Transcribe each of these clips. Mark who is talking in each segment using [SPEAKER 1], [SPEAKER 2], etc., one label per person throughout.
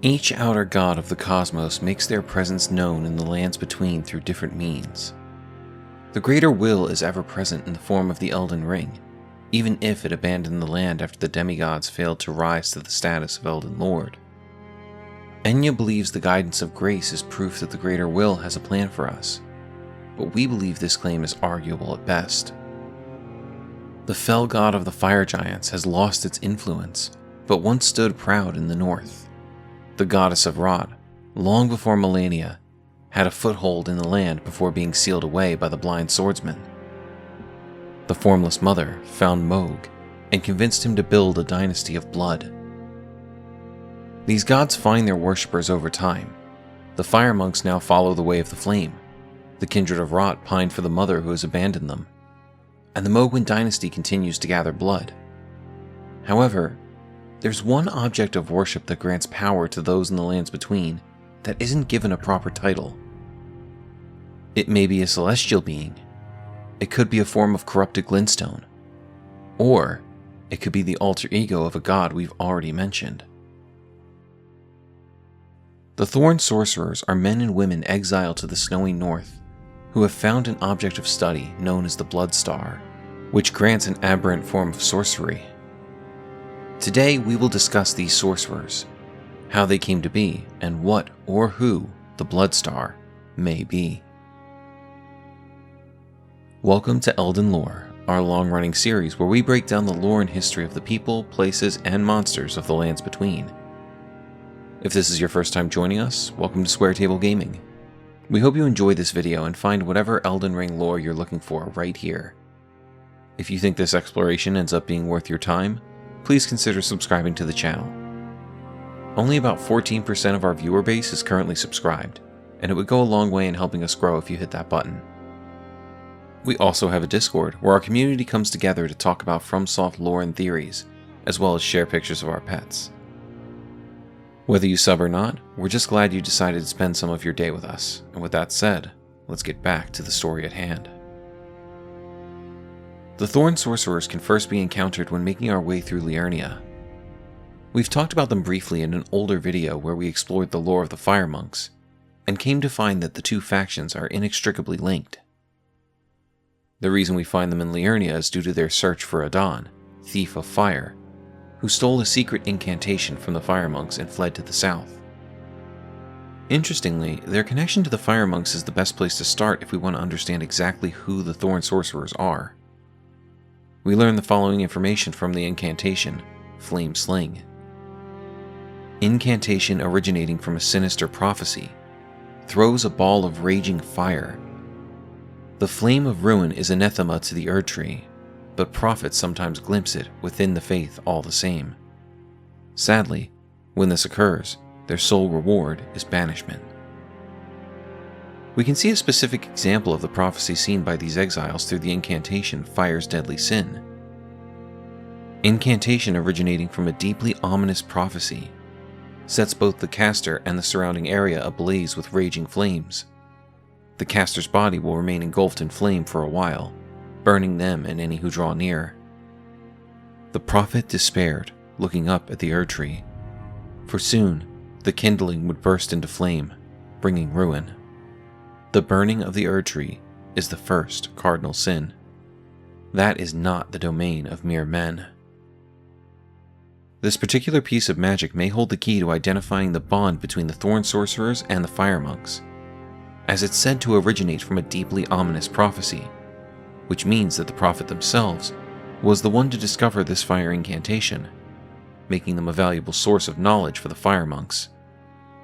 [SPEAKER 1] Each outer god of the cosmos makes their presence known in the lands between through different means. The greater will is ever present in the form of the Elden Ring, even if it abandoned the land after the demigods failed to rise to the status of Elden Lord. Enya believes the guidance of grace is proof that the greater will has a plan for us, but we believe this claim is arguable at best. The fell god of the fire giants has lost its influence, but once stood proud in the north. The goddess of Rot, long before millennia, had a foothold in the land before being sealed away by the blind swordsman. The Formless Mother found Moog and convinced him to build a dynasty of blood. These gods find their worshippers over time. The fire monks now follow the way of the flame. The kindred of Rot pine for the mother who has abandoned them. And the Mohgwyn dynasty continues to gather blood. However, there's one object of worship that grants power to those in the lands between that isn't given a proper title. It may be a celestial being. It could be a form of corrupted Glenstone. Or it could be the alter ego of a god we've already mentioned. The Thorn Sorcerers are men and women exiled to the snowy north who have found an object of study known as the Blood Star, which grants an aberrant form of sorcery. Today we will discuss these sorcerers, how they came to be, and what or who the Blood Star may be. Welcome to Elden Lore, our long-running series where we break down the lore and history of the people, places, and monsters of the lands between. If this is your first time joining us, welcome to Square Table Gaming. We hope you enjoy this video and find whatever Elden Ring lore you're looking for right here. If you think this exploration ends up being worth your time, please consider subscribing to the channel. Only about 14% of our viewer base is currently subscribed, and it would go a long way in helping us grow if you hit that button. We also have a Discord where our community comes together to talk about FromSoft lore and theories, as well as share pictures of our pets. Whether you sub or not, we're just glad you decided to spend some of your day with us, and with that said, let's get back to the story at hand. The Thorn Sorcerers can first be encountered when making our way through Liurnia. We've talked about them briefly in an older video where we explored the lore of the Fire Monks, and came to find that the two factions are inextricably linked. The reason we find them in Liurnia is due to their search for Adon, Thief of Fire, who stole a secret incantation from the Fire Monks and fled to the south. Interestingly, their connection to the Fire Monks is the best place to start if we want to understand exactly who the Thorn Sorcerers are. We learn the following information from the incantation, Flame Sling. Incantation originating from a sinister prophecy, throws a ball of raging fire. The flame of ruin is anathema to the Erd Tree, but prophets sometimes glimpse it within the faith all the same. Sadly, when this occurs, their sole reward is banishment. We can see a specific example of the prophecy seen by these exiles through the incantation Fire's Deadly Sin. Incantation originating from a deeply ominous prophecy sets both the caster and the surrounding area ablaze with raging flames. The caster's body will remain engulfed in flame for a while, burning them and any who draw near. The prophet despaired, looking up at the Erd Tree, for soon the kindling would burst into flame, bringing ruin. The burning of the Erd Tree is the first cardinal sin. That is not the domain of mere men. This particular piece of magic may hold the key to identifying the bond between the Thorn Sorcerers and the Fire Monks, as it's said to originate from a deeply ominous prophecy, which means that the prophet themselves was the one to discover this fire incantation, making them a valuable source of knowledge for the Fire Monks,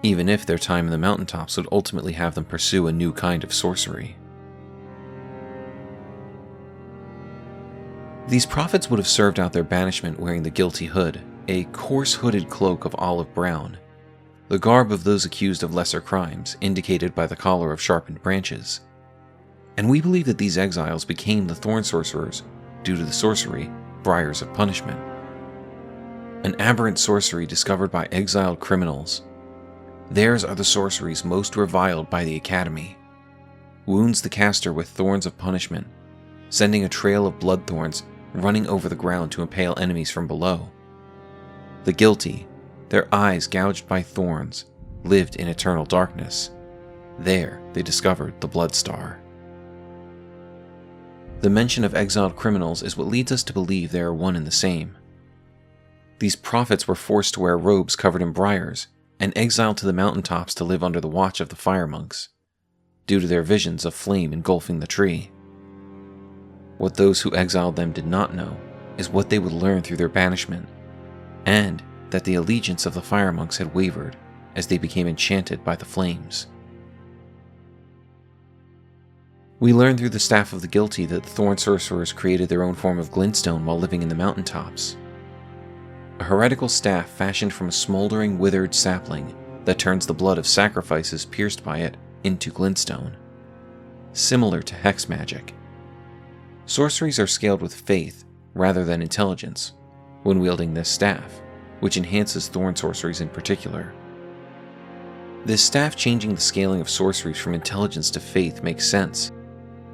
[SPEAKER 1] even if their time in the mountaintops would ultimately have them pursue a new kind of sorcery. These prophets would have served out their banishment wearing the guilty hood, a coarse hooded cloak of olive brown, the garb of those accused of lesser crimes, indicated by the collar of sharpened branches. And we believe that these exiles became the Thorn Sorcerers due to the sorcery, Briars of Punishment. An aberrant sorcery discovered by exiled criminals. Theirs are the sorceries most reviled by the Academy. Wounds the caster with thorns of punishment, sending a trail of blood thorns running over the ground to impale enemies from below. The guilty, their eyes gouged by thorns, lived in eternal darkness. There they discovered the Blood Star. The mention of exiled criminals is what leads us to believe they are one and the same. These prophets were forced to wear robes covered in briars and exiled to the mountaintops to live under the watch of the fire monks, due to their visions of flame engulfing the tree. What those who exiled them did not know is what they would learn through their banishment, and that the allegiance of the fire monks had wavered as they became enchanted by the flames. We learn through the Staff of the Guilty that the Thorn Sorcerers created their own form of Glenstone while living in the mountaintops. A heretical staff fashioned from a smoldering, withered sapling that turns the blood of sacrifices pierced by it into Glenstone, similar to hex magic. Sorceries are scaled with faith rather than intelligence when wielding this staff, which enhances thorn sorceries in particular. This staff changing the scaling of sorceries from intelligence to faith makes sense,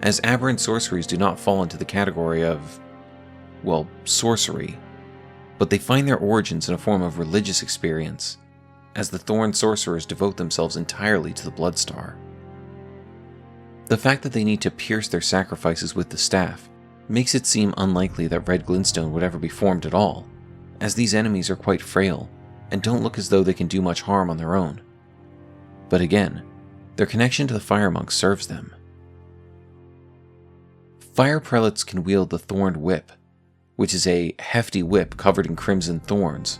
[SPEAKER 1] as aberrant sorceries do not fall into the category of, well, sorcery, but they find their origins in a form of religious experience, as the Thorn Sorcerers devote themselves entirely to the Blood Star. The fact that they need to pierce their sacrifices with the staff makes it seem unlikely that Red Glenstone would ever be formed at all, as these enemies are quite frail and don't look as though they can do much harm on their own. But again, their connection to the fire monks serves them. Fire prelates can wield the Thorned Whip, which is a hefty whip covered in crimson thorns,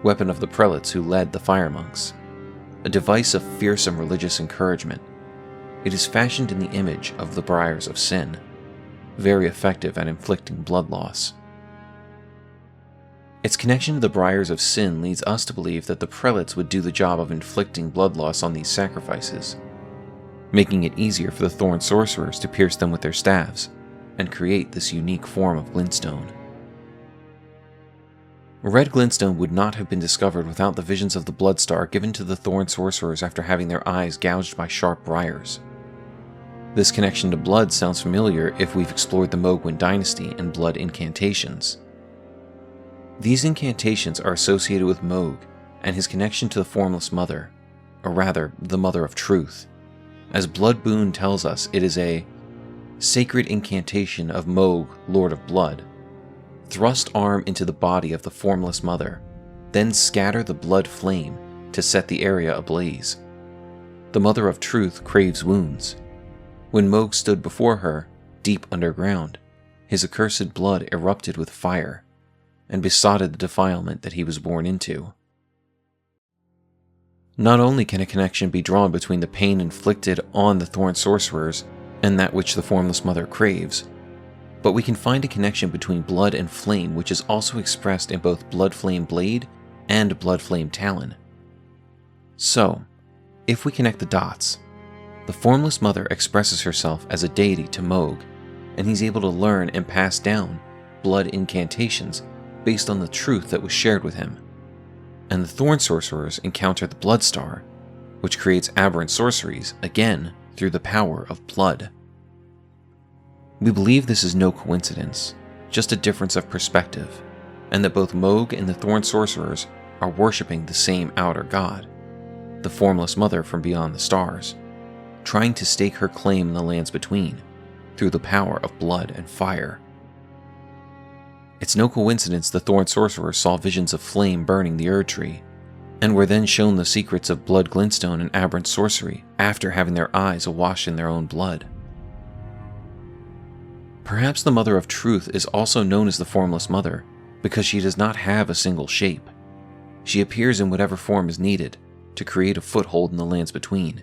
[SPEAKER 1] weapon of the prelates who led the fire monks, a device of fearsome religious encouragement. It is fashioned in the image of the Briars of Sin, very effective at inflicting blood loss. Its connection to the Briars of Sin leads us to believe that the prelates would do the job of inflicting blood loss on these sacrifices, making it easier for the Thorn Sorcerers to pierce them with their staves and create this unique form of Glenstone. Red Glenstone would not have been discovered without the visions of the Blood Star given to the Thorn Sorcerers after having their eyes gouged by sharp briars. This connection to blood sounds familiar if we've explored the Mohgwyn dynasty and blood incantations. These incantations are associated with Mohg and his connection to the Formless Mother, or rather, the Mother of Truth. As Blood Boon tells us, it is a sacred incantation of Mohg, Lord of Blood. Thrust arm into the body of the Formless Mother, then scatter the blood flame to set the area ablaze. The Mother of Truth craves wounds. When Mohg stood before her, deep underground, his accursed blood erupted with fire, and besotted the defilement that he was born into. Not only can a connection be drawn between the pain inflicted on the Thorn Sorcerers and that which the Formless Mother craves, but we can find a connection between blood and flame which is also expressed in both Blood Flame Blade and Blood Flame Talon. So, if we connect the dots, the Formless Mother expresses herself as a deity to Mohg, and he's able to learn and pass down blood incantations based on the truth that was shared with him. And the Thorn Sorcerers encounter the Blood Star, which creates aberrant sorceries, again through the power of blood. We believe this is no coincidence, just a difference of perspective, and that both Mohg and the Thorn Sorcerers are worshipping the same outer god, the Formless Mother from beyond the stars, trying to stake her claim in the lands between, through the power of blood and fire. It's no coincidence the Thorn Sorcerers saw visions of flame burning the Erd Tree, and were then shown the secrets of Blood Glenstone and aberrant sorcery after having their eyes awash in their own blood. Perhaps the Mother of Truth is also known as the Formless Mother because she does not have a single shape. She appears in whatever form is needed to create a foothold in the lands between,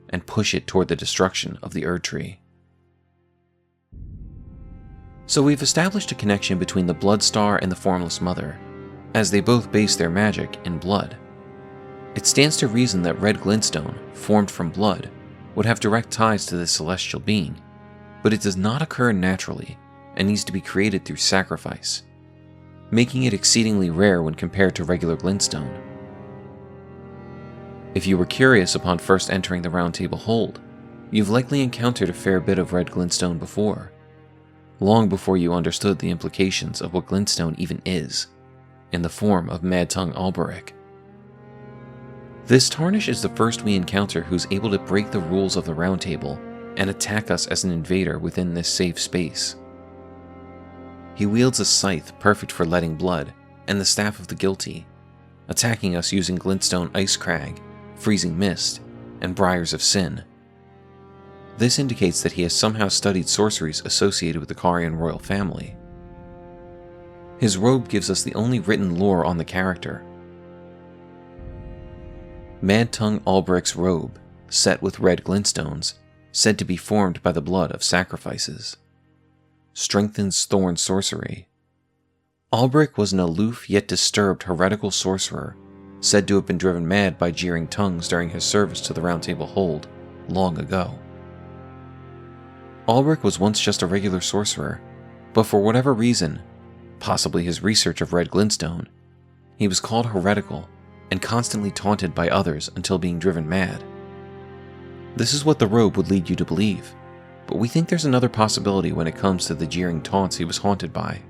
[SPEAKER 1] and push it toward the destruction of the Erd Tree. So we've established a connection between the Blood Star and the Formless Mother, as they both base their magic in blood. It stands to reason that Red Glenstone, formed from blood, would have direct ties to this celestial being, but it does not occur naturally and needs to be created through sacrifice, making it exceedingly rare when compared to regular Glenstone. If you were curious upon first entering the Round Table Hold, you've likely encountered a fair bit of Red Glenstone before, long before you understood the implications of what Glenstone even is, in the form of Mad Tongue Alberic, This Tarnish is the first we encounter who's able to break the rules of the Round Table and attack us as an invader within this safe space. He wields a scythe perfect for letting blood and the Staff of the Guilty, attacking us using Glenstone Ice Crag, Freezing Mist, and Briars of Sin. This indicates that he has somehow studied sorceries associated with the Carian royal family. His robe gives us the only written lore on the character. Mad Tongue Albrecht's robe, set with red glintstones, said to be formed by the blood of sacrifices. Strengthens Thorn Sorcery. Albrecht was an aloof yet disturbed heretical sorcerer, said to have been driven mad by jeering tongues during his service to the Round Table Hold long ago. Albrecht was once just a regular sorcerer, but for whatever reason, possibly his research of red glintstone, he was called heretical and constantly taunted by others until being driven mad. This is what the robe would lead you to believe, but we think there's another possibility when it comes to the jeering taunts he was haunted by.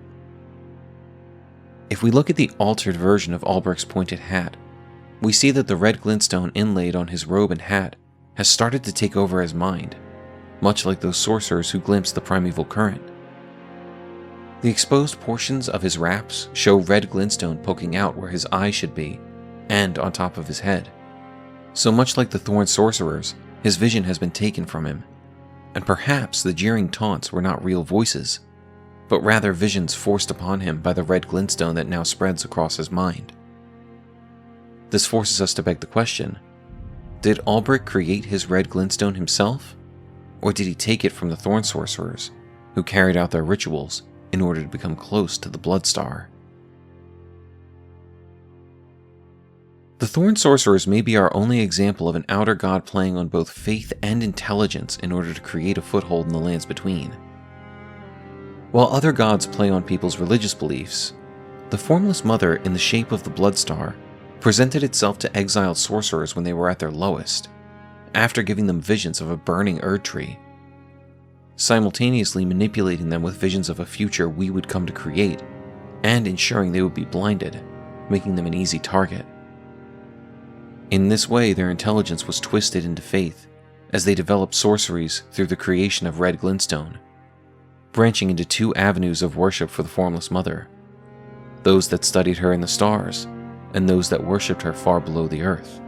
[SPEAKER 1] If we look at the altered version of Albrecht's pointed hat, we see that the red glintstone inlaid on his robe and hat has started to take over his mind, much like those sorcerers who glimpsed the primeval current. The exposed portions of his wraps show red glintstone poking out where his eyes should be, and on top of his head. So much like the Thorn Sorcerers, his vision has been taken from him, and perhaps the jeering taunts were not real voices, but rather visions forced upon him by the red glintstone that now spreads across his mind. This forces us to beg the question, did Albrecht create his red glintstone himself? Or did he take it from the Thorn Sorcerers, who carried out their rituals in order to become close to the Bloodstar? The Thorn Sorcerers may be our only example of an outer god playing on both faith and intelligence in order to create a foothold in the lands between. While other gods play on people's religious beliefs, the Formless Mother in the shape of the Bloodstar presented itself to exiled sorcerers when they were at their lowest, after giving them visions of a burning Erd tree, simultaneously manipulating them with visions of a future we would come to create, and ensuring they would be blinded, making them an easy target. In this way, their intelligence was twisted into faith as they developed sorceries through the creation of red glintstone, branching into two avenues of worship for the Formless Mother, those that studied her in the stars, and those that worshipped her far below the earth,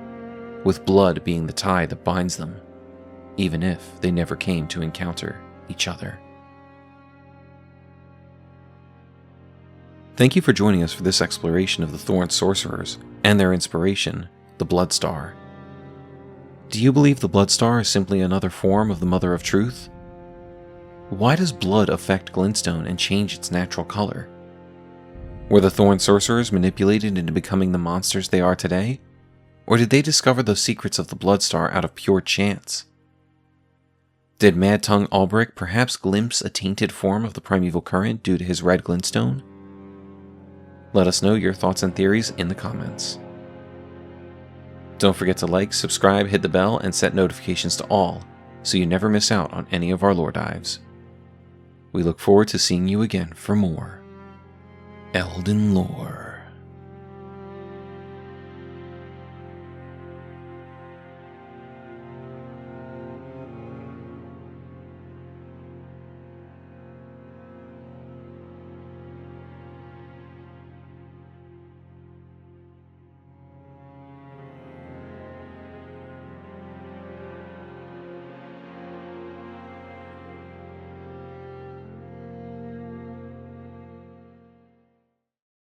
[SPEAKER 1] with blood being the tie that binds them, even if they never came to encounter each other. Thank you for joining us for this exploration of the Thorn Sorcerers and their inspiration, the Bloodstar. Do you believe the Bloodstar is simply another form of the Mother of Truth? Why does blood affect Glenstone and change its natural color? Were the Thorn Sorcerers manipulated into becoming the monsters they are today? Or did they discover the secrets of the Bloodstar out of pure chance? Did Mad Tongue Albrecht perhaps glimpse a tainted form of the primeval current due to his red glintstone? Let us know your thoughts and theories in the comments. Don't forget to like, subscribe, hit the bell, and set notifications to all, so you never miss out on any of our lore dives. We look forward to seeing you again for more Elden Lore.